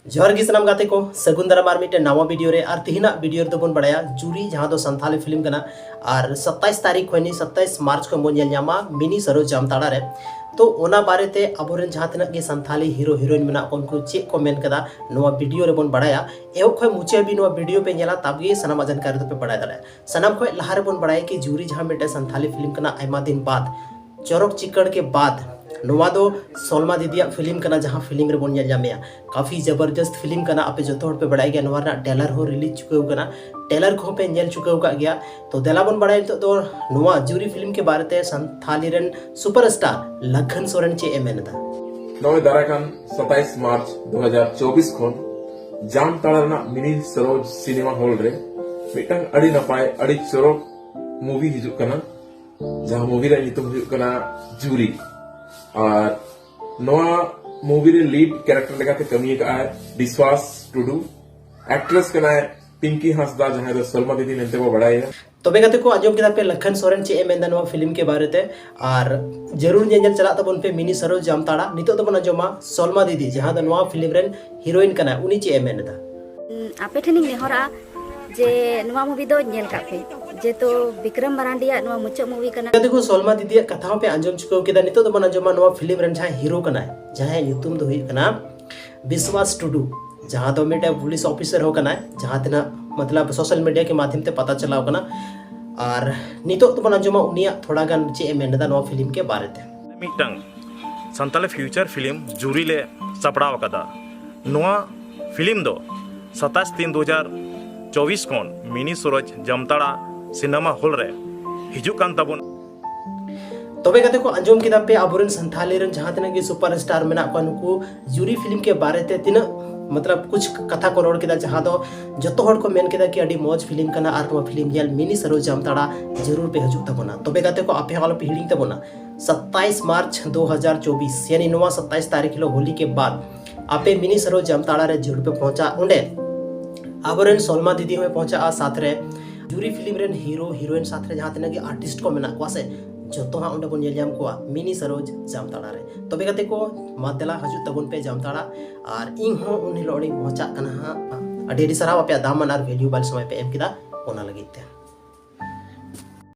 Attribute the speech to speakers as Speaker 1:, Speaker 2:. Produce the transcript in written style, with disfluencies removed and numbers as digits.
Speaker 1: जोहर गी सनाम गाते को सगुन दाराम आर मिटे नवा वीडियो रे आर तिहिना वीडियो रे दोबन बड़ाया जूरी जहां दो संथाली फिल्म कना आर 27 तारीख होनी 27 मार्च को मोन ᱧᱟᱢᱟ मिनी सरोज जामताड़ा रे तो ओना बारे ते अबोरेन जहां तिना के संथाली हीरो हीरोइन मेना उनको चेक को मेन कदा नवा वीडियो रे बोन बड़ाया एहो खय मुचे भी नवा वीडियो पे नेला तबगे सनाम जानकारी तो पे बड़ाय दाले सनाम खय लहारे बोन बड़ाय कि जूरी जहां मिटे संथाली फिल्म कना आयमा दिन बाद चरक चिकड़ के बाद नवा दो सोलमा दीदिया फिल्म कना जहां फिल्म रे बोन ᱧᱟᱢᱮᱭᱟ काफी जबरदस्त फिल्म कना आपे जतो हर पे बड़ाय गया नवा टेलर हो रिलीज चुके कना टेलर को पे नेल चुके का गया तो देला बोन बड़ाय तो नवा जूरी फिल्म के बारे ते संथाली रन सुपरस्टार लखन सोरेन चे एमेनदा
Speaker 2: नवे दाराकान 27 मार्च 2024 खन जामताड़ा रना मिनी सरोज सिनेमा हॉल रे मिटंग अड़ी नपाय अड़ी चरक मूवी हिजुक कना जहां मूवी रे नितुम हिजुक कना जूरी और नवा मूवी रे लीड कैरेक्टर लगाते कमी का है विश्वास टुडू एक्ट्रेस कना है पिंकी हंसदा जहां दो सलमा दीदी नेते को बड़ाई है
Speaker 1: तबे गते को आजम किदा पे लखन सोरेन चे एमेंदा नवा फिल्म के बारे ते और जरूर नेजल चला तबन पे मिनी सरोज जामताड़ा नितो तो बना जमा सलमा दीदी जहां द नवा फिल्म रेन हीरोइन कना उनी चे एमेंदा
Speaker 3: आपे ठेनिंग नेहरा जे नवा मूवी दो नेल काफे जे तो विक्रम मरांडिया नवा मुच्चा मूवी कना
Speaker 1: देखो सोलमा दीदी कथा पे अंजम चुको केदा नितो तो बना जमा नवा फिल्म रेन जहां हीरो कना जहां ᱧᱩᱛᱩᱢ दो हुई कना विश्वास टुडू जहां दो मिटे पुलिस ऑफिसर हो कना जहां तना मतलब सोशल मीडिया के माध्यम ते पता चलाव कना और नितो तो बना जमा उनिया थोड़ा गान चे एमेंदा नवा फिल्म के बारे ते
Speaker 4: मिटंग संताले फ्यूचर फिल्म जूरी ले सपड़ाव कदा नवा फिल्म दो 27/3/2024 कोन mini Saroj Jamtara cinema hall रे हिजुक कान ताबन
Speaker 1: तबे गते को अंजम किदा पे अबोरन संथाली रन जहां तना के सुपरस्टार मेना को नुकु जूरी फिल्म के बारे ते तिना मतलब कुछ कथा को रोड किदा जहां दो जतो हर को मेन किदा कि अडी मौज फिल्म कना आर नवा फिल्म जेल मिनी सरोज जामताड़ा जरूर पे हजुक तबना तबे गते को आपे वाला पे हिडिंग तबना 27 मार्च 2024 यानी नवा 27 तारीख लो होली के बाद आपे मिनी सरोज जामताड़ा रे जरूर पे पहुंचा उंडे अबोरन सोलमा दीदी में पहुंचा आ साथ रे जूरी फिल्म रेन हीरो हीरोइन साथ रे जहां तना के आर्टिस्ट को मेना को से जतो हा उंडे बन नेलयाम को मिनी सरोज जामताड़ा रे तबे गते को मातेला हजु तबन पे जामताड़ा और इन हो उन हिलोड़ी पहुंचा कना हा अडी सराव पे दामन और वैल्यूबल समय पे एम किदा ओना लगिते